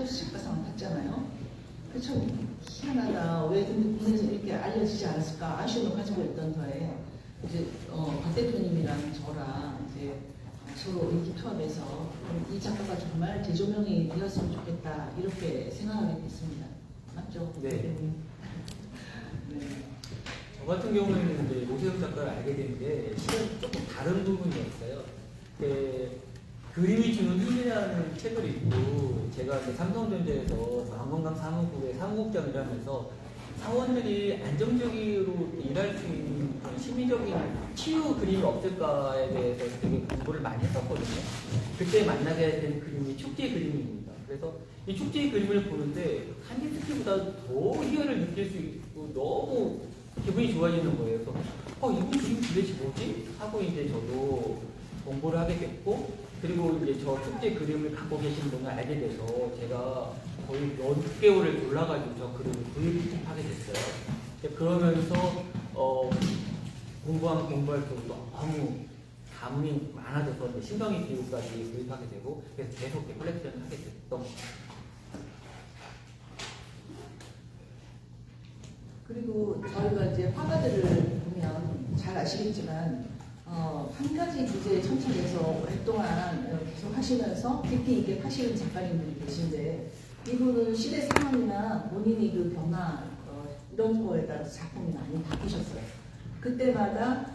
식가상을 받잖아요. 참 희한하다. 왜 근데 국내에서 이렇게 알려지지 않았을까 아쉬움을 가지고 있던 터에 이제 박 대표님이랑 저랑 이제 서로 의기투합해서 이 작가가 정말 재조명이 되었으면 좋겠다 이렇게 생각하게 됐습니다. 맞죠? 네. 네. 저 같은 경우에는 이제 오세훈 작가를 알게 된 게 실은 조금 다른 부분이었어요. 그림이 주는 힘이라는 책을 읽고 제가 삼성전자에서 안건강 사무국의 사무국장을 하면서 사원들이 안정적으로 일할 수 있는 그런 심리적인 치유 그림이 없을까에 대해서 되게 공부를 많이 했었거든요. 그때 만나게 된 그림이 축제 그림입니다. 그래서 이 축제 그림을 보는데 칸디스키보다 더 희열을 느낄 수 있고 너무 기분이 좋아지는 거예요. 그래서 이건 지금 도대체 뭐지? 하고 이제 저도 공부를 하게 됐고, 그리고 이제 저 축제 그림을 갖고 계신 분을 알게 돼서 제가 거의 몇 개월을 놀라가지고 저 그림을 구입하게 됐어요. 그러면서 공부할수록 너무 감이 많아져서 신경이 기울까지 구입하게 되고, 그래서 계속 컬렉션을 하게 됐던 것 같아요. 그리고 저희가 이제 화가들을 보면 잘 아시겠지만 한 가지 주제에 천착해서 오랫동안 계속 하시면서 깊이 있게 하시는 작가님들이 계신데 이분은 시대 상황이나 본인이 그 변화 이런 거에 따라서 작품이 많이 바뀌셨어요. 그때마다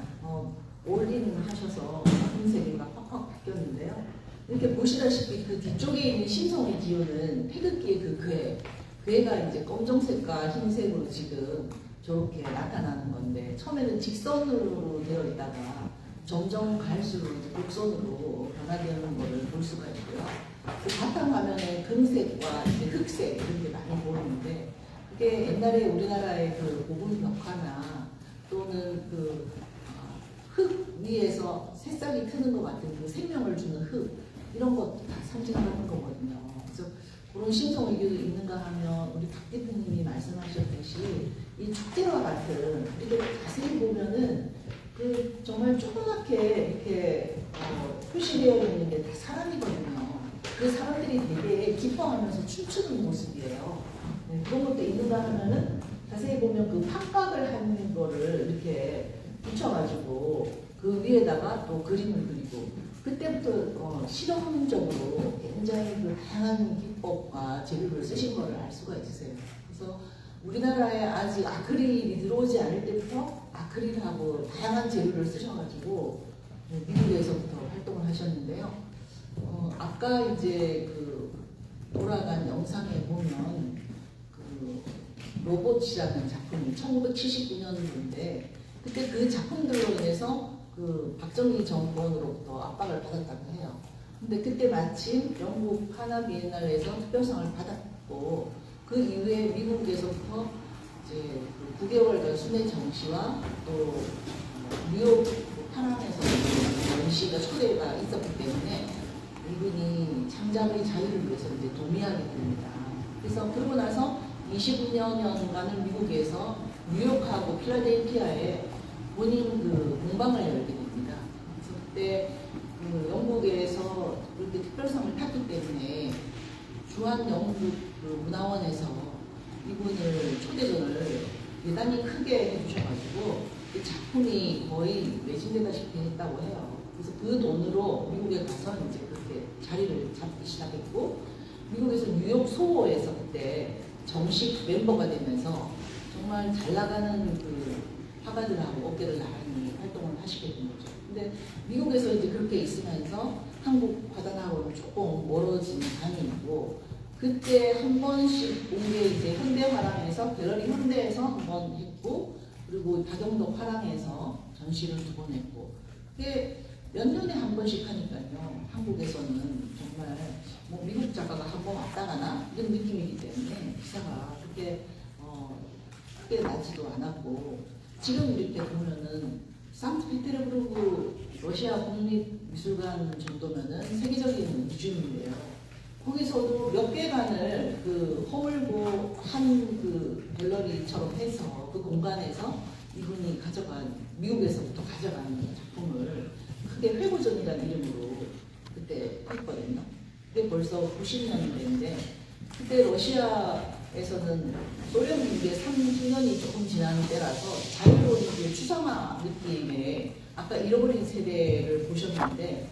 올인 하셔서 작품 세계가 확확 바뀌었는데요. 이렇게 보시다시피 그 뒤쪽에 있는 심성의 기운은 태극기의 그 괴가 이제 검정색과 흰색으로 지금 저렇게 나타나는 건데 처음에는 직선으로 되어 있다가 점점 갈수록 곡선으로 변화되는 것을 볼 수가 있고요. 그 바탕화면에 금색과 이제 흑색 이런 게 많이 보이는데 그게 옛날에 우리나라의 그 고분 벽화나 또는 그 흙 위에서 새싹이 트는 것 같은 그 생명을 주는 흙 이런 것도 다 상징하는 거거든요. 그래서 그런 신성의교도 있는가 하면 우리 박 대표님이 말씀하셨듯이 이 축제와 같은 이렇게 자세히 보면은 그 정말 조그맣게 이렇게 표시되어 있는 게 다 사람이거든요. 그 사람들이 되게 기뻐하면서 춤추는 모습이에요. 네, 그런 것도 있는가 하면은 자세히 보면 그 판각을 하는 거를 이렇게 붙여가지고 그 위에다가 또 그림을 그리고 그때부터 실험적으로 굉장히 그 다양한 기법과 재료를 쓰신 거를 알 수가 있으세요. 그래서 우리나라에 아직 아크릴이 들어오지 않을 때부터 아크릴하고 다양한 재료를 쓰셔가지고 미국에서부터 활동을 하셨는데요. 아까 이제 그 돌아간 영상에 보면 그 로봇이라는 작품이 1979년도인데 그때 그 작품들로 인해서 그 박정희 정권으로부터 압박을 받았다고 해요. 근데 그때 마침 영국 하나 비엔날레에서 특별상을 받았고 그 이후에 미국에서부터 이제 그 9개월간 순회 정시와 또 뉴욕 파랑에서 전시가 초대가 있었기 때문에 이분이 창작의 자유를 위해서 이제 동의하게 됩니다. 그래서 그러고 나서 20년간은 미국에서 뉴욕하고 필라델피아에 본인 그 공방을 열게 됩니다. 그래서 그때 그 영국에서 그렇게 특별상을 탔기 때문에 주한 영국 그 문화원에서 이분을 초대전을 대단히 크게 해주셔가지고 이 작품이 거의 매진되다시피 했다고 해요. 그래서 그 돈으로 미국에 가서 이제 그렇게 자리를 잡기 시작했고 미국에서 뉴욕 소호에서 그때 정식 멤버가 되면서 정말 잘 나가는 그 화가들하고 어깨를 나란히 활동을 하시게 된 거죠. 근데 미국에서 이제 그렇게 있으면서 한국 화단하고는 조금 멀어진 감이 있고 그때 한 번씩 온 게 이제 현대화랑에서 갤러리 현대에서 한 번 했고 그리고 다경도 화랑에서 전시를 2번 했고 그게 몇 년에 한 번씩 하니까요. 한국에서는 정말 뭐 미국 작가가 한 번 왔다 가나 이런 느낌이기 때문에 기사가 그렇게 크게 나지도 않았고 지금 이렇게 보면은 상트페테르부르크 러시아 국립미술관 정도면은 세계적인 기준인데요. 거기서도 몇 개간을 그 허물고 한 그 갤러리처럼 해서 그 공간에서 이분이 가져간 미국에서부터 가져간 작품을 크게 회고전이라는 이름으로 그때 했거든요. 그게 벌써 90년대인데 그때 러시아에서는 소련 붕괴 30년이 조금 지난 때라서 자유로운 그 추상화 느낌의 아까 잃어버린 세대를 보셨는데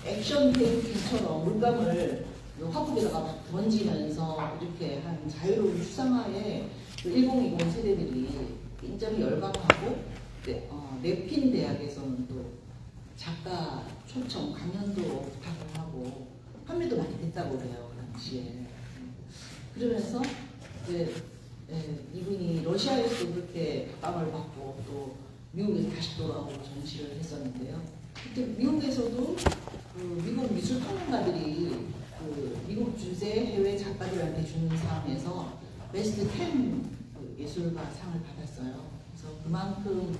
액션 페인팅처럼 물감을 화분에다가 막 던지면서 이렇게 한 자유로운 추상화에 그 1020 세대들이 굉장히 열광하고 내핀 대학에서는 또 작가 초청 강연도 부탁을 하고 판매도 많이 됐다고 그래요 그 당시에. 그러면서 이제 이분이 러시아에서도 그렇게 박감을 받고 또 미국에서 다시 돌아오고 전시를 했었는데요. 그때 미국에서도 그 미국 미술 평론가들이 그 미국 주재 해외 작가들한테 주는 상에서 베스트 10 예술가 상을 받았어요. 그래서 그만큼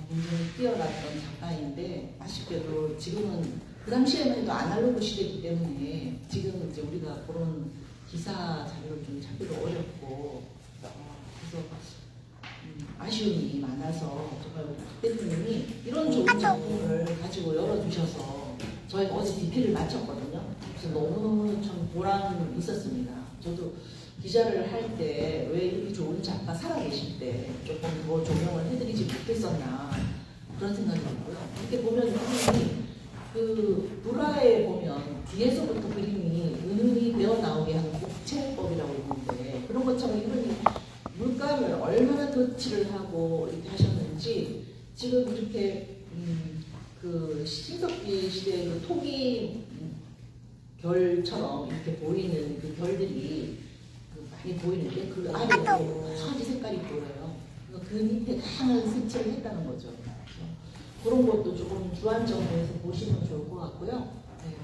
굉장히 뛰어났던 작가인데 아쉽게도 지금은 그 당시에는 또 아날로그 시대이기 때문에 지금 이제 우리가 그런 기사 자료를 좀 찾기도 어렵고 그래서 아쉬움이 많아서 정말 박 대표님이 이런 좋은 작품을 가지고 열어주셔서 저희가 어제 DP를 마쳤거든요. 그래서 너무너무 참 보람이 있었습니다. 저도 기자를 할 때 왜 이렇게 좋은 작가 살아계실 때 조금 더 조명을 해드리지 못했었나 그런 생각이 들고요. 이렇게 보면 그림이 그 불화에 보면 뒤에서부터 그림이 은은히 배어 나오게 하는 곡체법이라고 있는데 그런 것처럼 이분이 물감을 얼마나 덧칠을 하고 이렇게 하셨는지 지금 이렇게 그 신석기 시대의 그 토기 결처럼 이렇게 보이는 그 결들이 많이 보이는데 그 아래에 천지 색깔이 보여요. 그 밑에 다양한 색칠을 했다는 거죠. 그런 것도 조금 주안점에서 보시면 좋을 것 같고요. 네.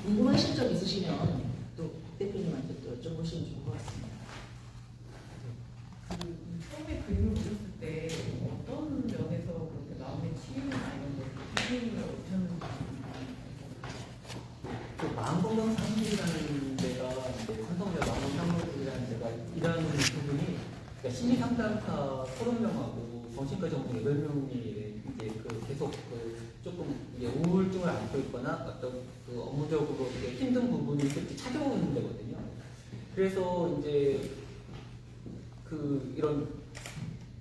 궁금하신 점 있으시면 또 대표님한테 또 여쭤보시면 좋을 것 같습니다. 처음에 그림을 그렸을 때 어떤 면에서 그렇게 마음의 치유나 이런 걸 느낌을 얻으셨는지. 그 마음건강 사무실이라는 데가 삼성대 마음건강사무실이라는 데가 일하는 부분이 그러니까 심리상담사 30명하고 정신과 전문 8명이 이제 그 계속 그 조금 이제 우울증을 앓고 있거나 어떤 그 업무적으로 힘든 부분이 이렇게 찾아오는 데거든요. 그래서 이제 그 이런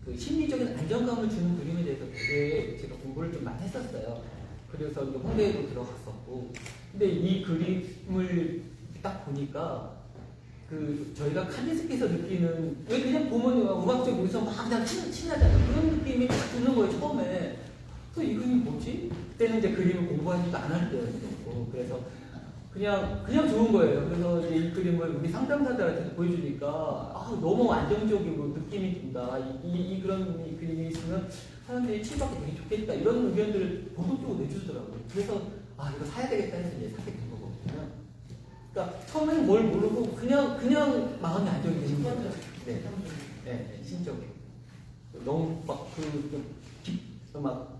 그 심리적인 안정감을 주는 그림에 대해서 되게 제가 공부를 좀 많이 했었어요. 그래서 이제 홍대에도 들어갔었고. 근데 이 그림을 딱 보니까 그 저희가 칸디스키에서 느끼는 왜 그냥 보면 음악적 요소 막 그냥 친하잖아요. 그런 느낌이 딱 드는 거예요 처음에. 그래서 이 그림이 뭐지? 그때는 이제 그림을 공부하지도 안 할 때였고 그래서 그냥 좋은 거예요. 그래서 이제 이 그림을 우리 상담사들한테 보여주니까 너무 안정적이고 느낌이 든다. 그런 이 그림이 있으면 사람들이 치료받기 되게 좋겠다. 이런 의견들을 본격적으로 내주더라고요. 그래서 이거 사야 되겠다 해서 이제 사게 된 거거든요. 그러니까 처음에는 뭘 모르고 그냥 마음이 안정이 되는 거죠. 네, 심적으로. 너무 막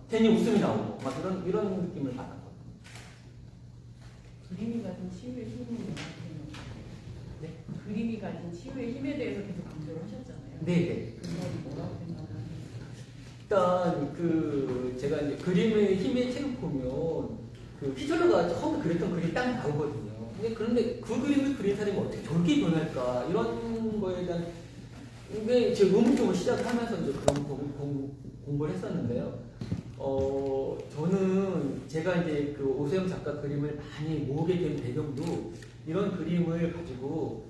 괜히 웃음이 나오고 막 이런 느낌을 받았거든요. 그림이 가진 치유의 힘이 뭐라고 네? 그림이 가진 치유의 힘에 대해서 계속 강조를 하셨잖아요. 네. 그걸 뭐라고 생각하세요? 일단 제가 이제 그림의 힘의 책을 보면 그 피절러가 처음에 그렸던 그림이 딱 나오거든요. 그런데 그 그림을 그린 사람이 어떻게 저렇게 변할까 이런 거에 대한 이게 제 의문점을 시작하면서 이제 그런 공부를 했었는데요. 저는 제가 이제 그 오세영 작가 그림을 많이 모으게 된 배경도 이런 그림을 가지고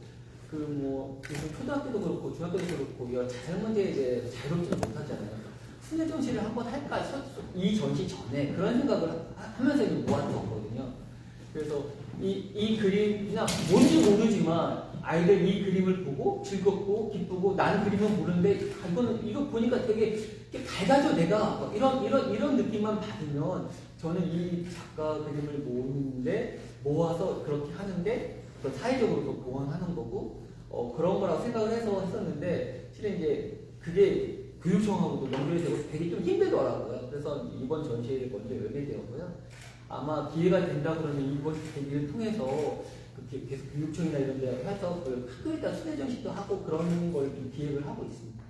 요즘 초등학교도 그렇고 중학교도 그렇고 이런 자살 문제에 대해 자유롭지 못하잖아요. 순회 전시를 한번 할까 이 전시 전에 그런 생각을 하면서 모았었거든요. 그래서 이 그림 그냥 뭔지 모르지만 아이들 이 그림을 보고 즐겁고 기쁘고 나는 그림은 모르는데 이거 보니까 되게 밝아져 내가 이런 느낌만 받으면 저는 이 작가 그림을 모아서 그렇게 하는데 사회적으로도 공헌하는 거고 그런 거라고 생각을 해서 했었는데 실은 이제 그게 교육청하고도 연결이 되고 되게 좀 힘들더라고요. 그래서 이번 전시회를 먼저 열게 되었고요. 아마 기회가 된다 그러면 이번 계기를 통해서 계속 교육청이나 이런 데 해서 그 학교에다 수대 전시도 하고 그런 걸 좀 기획을 하고 있습니다.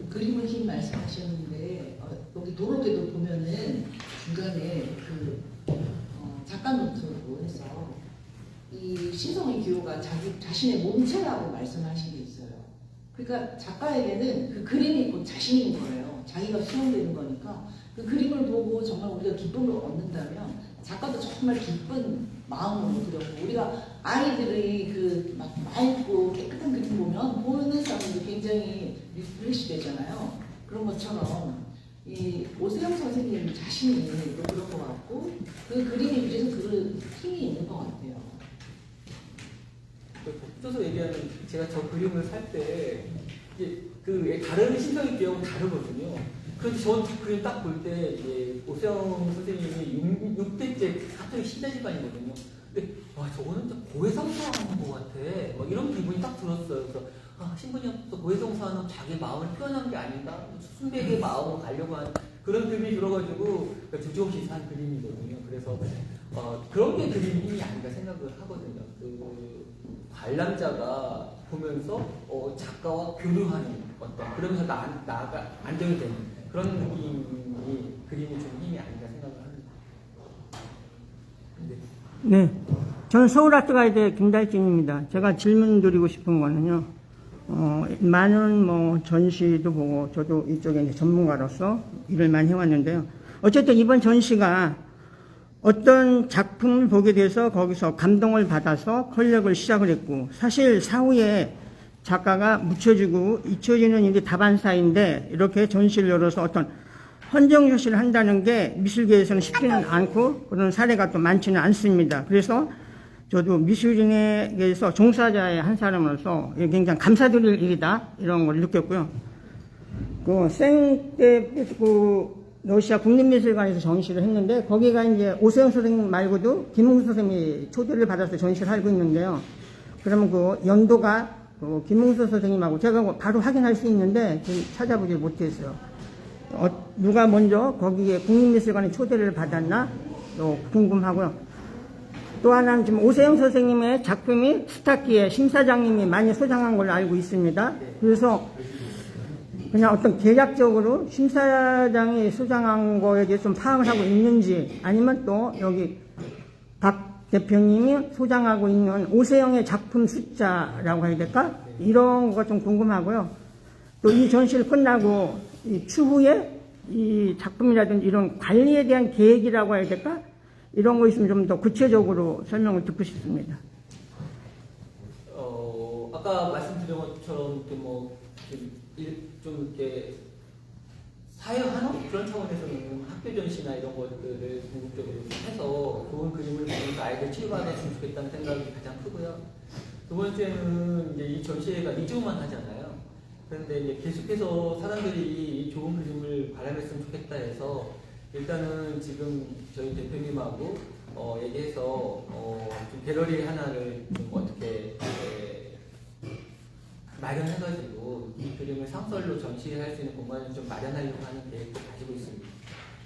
그림의 힘 말씀하셨는데 여기 도로에도 보면은 중간에 작가 노트로 해서 이 신성의 기호가 자기 자신의 몸체라고 말씀하신 게 있어요. 그러니까 작가에게는 그 그림이 곧 자신인 거예요. 자기가 수용되는 거니까 그 그림을 보고 정말 우리가 기쁨을 얻는다면 작가도 정말 기쁜 마음으로 그렸고, 우리가 아이들의 그 막 맑고 깨끗한 그림 보는 사람들이 굉장히 리프레시 되잖아요. 그런 것처럼 이 오세영 선생님 자신이 또 그런 것 같고, 그 그림에 비해서 그 힘이 있는 것 같아요. 복조서 얘기하는, 제가 저 그림을 살 때 그 다른 신성의 기억은 다르거든요. 그런데 저 그림 딱 볼 때 오세영 선생님이 6대째 갑자기 신자 집안이거든요. 근데 와, 저거는 진짜 고해성사하는 것 같아. 막 이런 기분이 딱 들었어요. 그래서 신분이 없어 고해성사는 자기 마음을 표현한 게 아닌가? 순백의 마음으로 가려고 하는 그런 그림이 들어가지고 두저없이 산 그림이거든요. 그래서 그런 게 그림 힘이 아닌가 생각을 하거든요. 그 관람자가 보면서 작가와 교류하는 어떤, 그러면서 나아가 안정이 되는 그런 느낌이 그림이 좀 힘이 아닌가 생각을 합니다. 네, 저는 서울아트가이드 김달진입니다. 제가 질문 드리고 싶은 거는요, 많은 뭐 전시도 보고 저도 이쪽에 이제 전문가로서 일을 많이 해왔는데요. 어쨌든 이번 전시가 어떤 작품을 보게 돼서 거기서 감동을 받아서 컬렉을 시작을 했고, 사실 사후에 작가가 묻혀지고 잊혀지는 일이 다반사인데 이렇게 전시를 열어서 어떤 헌정 조시를 한다는 게 미술계에서는 쉽지는 않고 그런 사례가 또 많지는 않습니다. 그래서 저도 미술인에게서 종사자의 한 사람으로서 굉장히 감사드릴 일이다 이런 걸 느꼈고요. 그 생때 러시아 국립미술관에서 전시를 했는데 거기가 이제 오세영 선생님 말고도 김웅수 선생님이 초대를 받아서 전시를 하고 있는데요. 그러면 그 연도가 김웅수 선생님하고 제가 바로 확인할 수 있는데 찾아보지 못했어요. 누가 먼저 거기에 국립미술관에 초대를 받았나 궁금하고요. 또 하나는 지금 오세영 선생님의 작품이 스타키에 심사장님이 많이 소장한 걸로 알고 있습니다. 그래서 그냥 어떤 계략적으로 심사장이 소장한 거에 대해서 좀 파악을 하고 있는지, 아니면 또 여기 박 대표님이 소장하고 있는 오세영의 작품 숫자라고 해야 될까? 이런 거 좀 궁금하고요. 또 이 전시를 끝나고 이 추후에 이 작품이라든지 이런 관리에 대한 계획이라고 해야 될까? 이런 거 있으면 좀 더 구체적으로 설명을 듣고 싶습니다. 아까 말씀드린 것처럼 좀 이렇게 사회 환호 그런 차원에서는 학교 전시나 이런 것들을 궁극적으로 해서 좋은 그림을 보면서 아이들 치유받았으면 좋겠다는 생각이 가장 크고요. 두 번째는 이제 이 전시회가 2주만 하잖아요. 그런데 이제 계속해서 사람들이 이 좋은 그림을 발견했으면 좋겠다 해서 일단은 지금 저희 대표님하고 얘기해서 좀 갤러리 하나를 좀 어떻게 마련해가지고 이 그림을 상설로 전시할 수 있는 공간을 좀 마련하려고 하는 계획도 가지고 있습니다.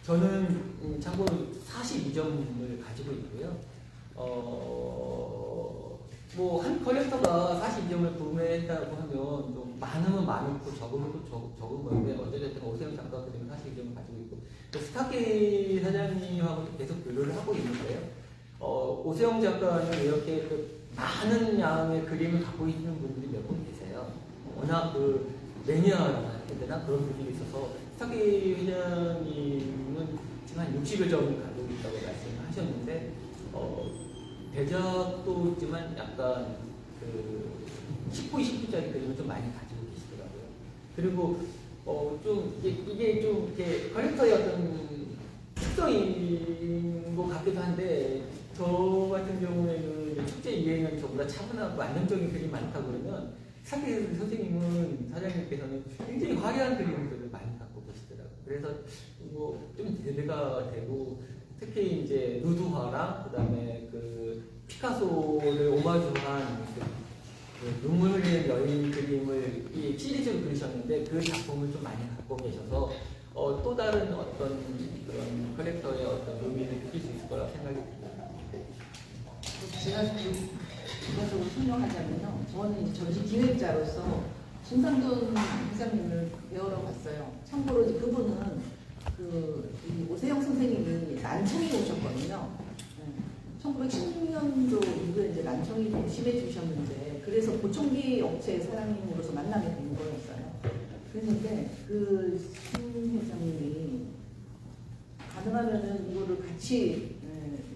저는 참고로 42점을 가지고 있고요. 뭐 한 컬렉터가 42점을 구매했다고 하면 좀 많으면 많고 적으면 또 적은 건데 어쨌든 오세영 작가 그림은 42점을 가지고 있고, 스타키 사장님하고 계속 교류를 하고 있는데요. 오세영 작가는 이렇게 많은 양의 그림을 갖고 있는 분들이 몇 분 계세요. 워낙 그 매니아라고 해야 되나 그런 분들이 있어서 스타키 회장님은 지금 한 60여 점을 가지고 있다고 말씀하셨는데 대작도 있지만 약간 그 19, 20부짜리 그림을 좀 많이 가지고 계시더라고요. 그리고 좀 이게 좀 이렇게 컬렉터의 어떤 특성인 것 같기도 한데, 저 같은 경우에는 축제 유행은 저보다 차분하고 안정적인 그림이 많다 그러면 스타키 선생님은 사장님께서는 굉장히 화려한 그림들을 많이 갖고 계시더라고요. 그래서 뭐 좀 대비가 되고, 특히 이제 누드화랑 그다음에 그 피카소를 오마주한 그 눈물 흘리는 여인 그림을 이 시리즈로 그리셨는데 그 작품을 좀 많이 갖고 계셔서 또 다른 어떤 그런 컬렉터의 어떤 의미를 느낄 수 있을 거라고 생각이 듭니다. 제가 추가적으로 설명하자면요. 저는 이제 전시 기획자로서 신상돈 회장님을 배우러 갔어요. 참고로 이제 그분은 이 오세영 선생님이 난청이 오셨거든요. 1910년도 이후에 이제 난청이 좀 심해지셨는데 그래서 보청기 업체 사장님으로서 만나게 된 거였어요. 그랬는데 그 신 회장님이 가능하면은 이거를 같이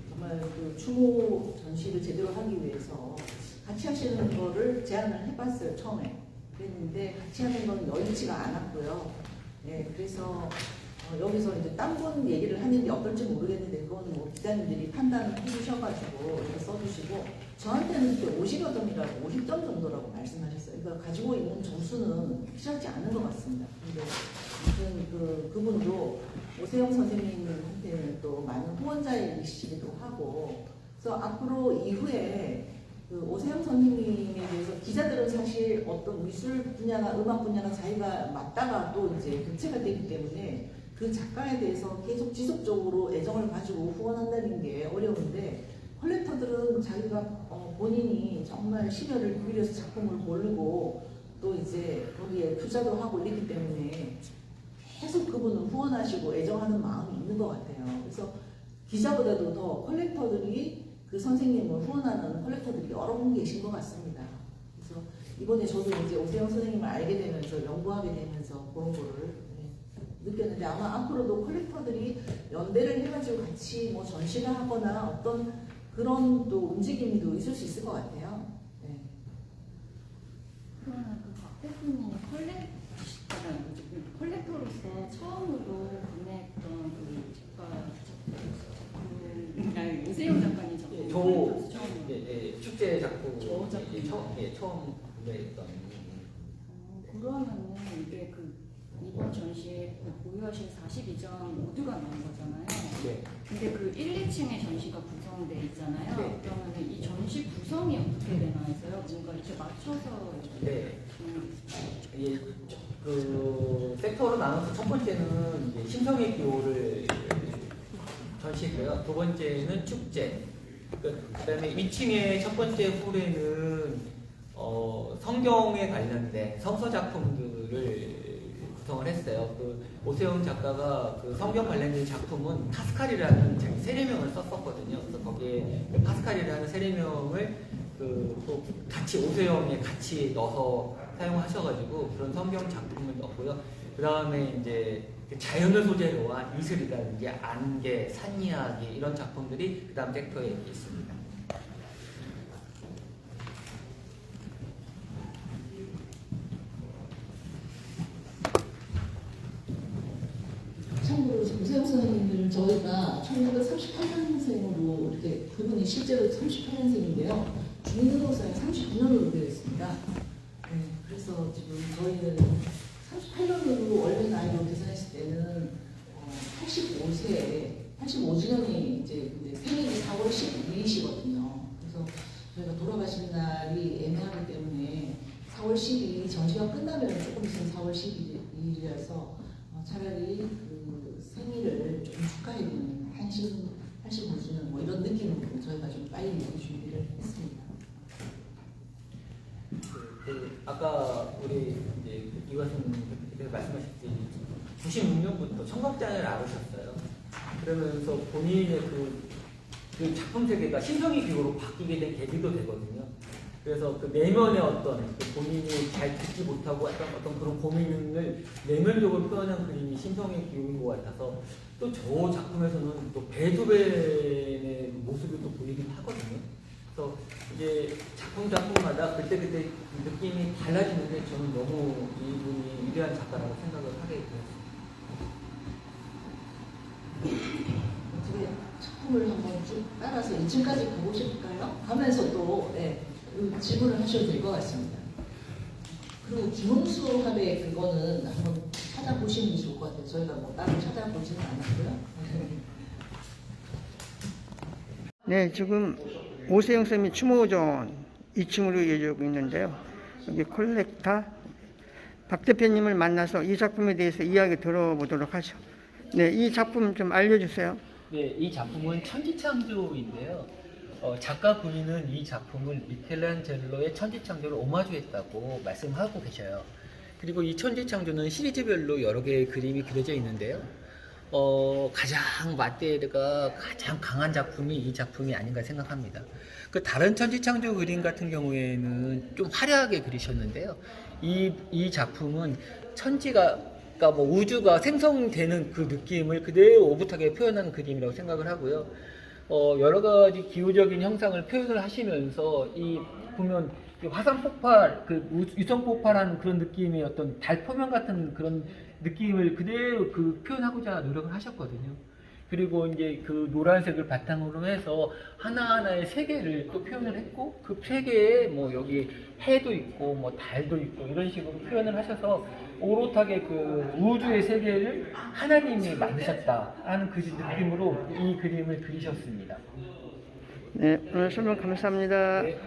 정말 그 추모 전시를 제대로 하기 위해서 같이 하시는 거를 제안을 해봤어요 처음에. 그랬는데 같이 하는 건 여의치가 않았고요. 네, 그래서 여기서 이제 딴 분 얘기를 하는데 어떨지 모르겠는데 그건 뭐 기자님들이 판단을 해주셔가지고 이렇게 써주시고 저한테는 그때 50여 점이라고 50점 정도라고 말씀하셨어요. 그러니까 가지고 있는 점수는 확실하지 않은 것 같습니다. 근데 아무튼 그분도 오세영 선생님한테는 또 많은 후원자이시기도 하고 그래서 앞으로 이후에 그 오세영 선생님에 대해서 기자들은 사실 어떤 미술 분야나 음악 분야나 자기가 맞다가 또 이제 교체가 되기 때문에 그 작가에 대해서 계속 지속적으로 애정을 가지고 후원한다는 게 어려운데 컬렉터들은 자기가 본인이 정말 심혈을 기울여서 작품을 고르고 또 이제 거기에 투자도 하고 이렇기 때문에 계속 그분은 후원하시고 애정하는 마음이 있는 것 같아요. 그래서 기자보다도 더 컬렉터들이 그 선생님을 후원하는 컬렉터들이 여러 분 계신 것 같습니다. 그래서 이번에 저도 이제 오세영 선생님을 알게 되면서 연구하게 되면서 그런 거를 느꼈는데 아마 앞으로도 컬렉터들이 연대를 해가지고 같이 뭐 전시를 하거나 어떤 그런 또 움직임도 있을 수 있을 것 같아요. 네. 그러면 박 대표님이 컬렉터로서 처음으로 구매했던 그 작가 오세영 작가님 작품 축제 작품 저 작품. 처음 구매했던. 그러면은 이게 이번 전시에 보유하신 42점 모두가 나온 거잖아요. 네. 근데 그 1, 2층에 전시가 구성돼 있잖아요. 네. 그러면 이 전시 구성이 어떻게 되나 해서요. 뭔가 이렇게 맞춰서 네. 그 섹터로 나눠서 첫 번째는 이제 신성의 기호를 전시했고요. 두 번째는 축제. 그다음에 2층의 첫 번째 홀에는 성경에 관련된 성서 작품들을 구성을 했어요. 그 오세영 작가가 그 성경 관련된 작품은 파스칼이라는 자기 세례명을 썼었거든요. 그래서 거기에 그 파스칼이라는 세례명을 또 같이 오세영에 같이 넣어서 사용하셔가지고 그런 성경 작품을 넣었고요. 그 다음에 이제 자연을 소재로 한 이슬이라든지 안개, 산 이야기 이런 작품들이 그 다음 섹터에 있습니다. 참고로 오세영 선생님들 저희가 1938년생으로 이렇게 그분이 실제로 38년생인데요. 중등록사에 39년으로 되어 있습니다. 네, 그래서 지금 저희는 38년으로 원래 나이로 계산했을 때는 85세, 85주년이 이제 생일이 4월 12일이시거든요. 그래서 저희가 돌아가신 날이 애매하기 때문에 4월 12일 전시가 끝나면 조금 있으면 4월 12일이라서 차라리 그 생일을 좀 축하해주는 85주년 뭐 이런 느낌으로 저희가 좀 빨리 준비를 했습니다. 아까 우리 이제 이화순께서 말씀하셨듯이 96년부터 청각장애를 앓으셨어요. 그러면서 본인의 그 작품 세계가 신성의 기호로 바뀌게 된 계기도 되거든요. 그래서 그 내면의 어떤 본인이 잘 듣지 못하고 어떤 그런 고민을 내면적으로 표현한 그림이 신성의 기호인 것 같아서 또 저 작품에서는 또 베토벤의 모습이 또 보이긴 하거든요. 그래서 이제 작품마다 그때 느낌이 달라지는데 저는 너무 이분이 위대한 작가라고 생각을 하게 되었습니다. 어떻게 작품을 한번 쭉 따라서 2층까지 가고 싶을까요? 가면서 또 질문을 하셔도 될 것 같습니다. 그리고 김홍수 합의 그거는 한번 찾아보시는 게 좋을 것 같아요. 저희가 뭐 따로 찾아보지는 않았고요. 네, 지금 오세영 쌤이 추모전 2층으로 이어지고 있는데요. 여기 콜렉터 박 대표님을 만나서 이 작품에 대해서 이야기 들어보도록 하죠. 네, 이 작품 좀 알려주세요. 네, 이 작품은 천지창조인데요. 작가 본인은 이 작품을 미켈란젤로의 천지창조를 오마주했다고 말씀하고 계셔요. 그리고 이 천지창조는 시리즈별로 여러 개의 그림이 그려져 있는데요. 가장 맞대가 가장 강한 작품이 이 작품이 아닌가 생각합니다. 그 다른 천지창조 그림 같은 경우에는 좀 화려하게 그리셨는데요. 이 작품은 그러니까 뭐 우주가 생성되는 그 느낌을 그대로 오붓하게 표현한 그림이라고 생각을 하고요. 여러 가지 기후적인 형상을 표현을 하시면서 보면 화산 폭발, 유성 폭발하는 그런 느낌의 어떤 달 표면 같은 그런 느낌을 그대로 표현하고자 노력을 하셨거든요. 그리고 이제 그 노란색을 바탕으로 해서 하나하나의 세계를 또 표현을 했고, 그 세계에 뭐 여기 해도 있고 뭐 달도 있고 이런 식으로 표현을 하셔서 오롯하게 그 우주의 세계를 하나님이 만드셨다 하는 그 느낌으로 이 그림을 그리셨습니다. 네, 오늘 설명 감사합니다. 네.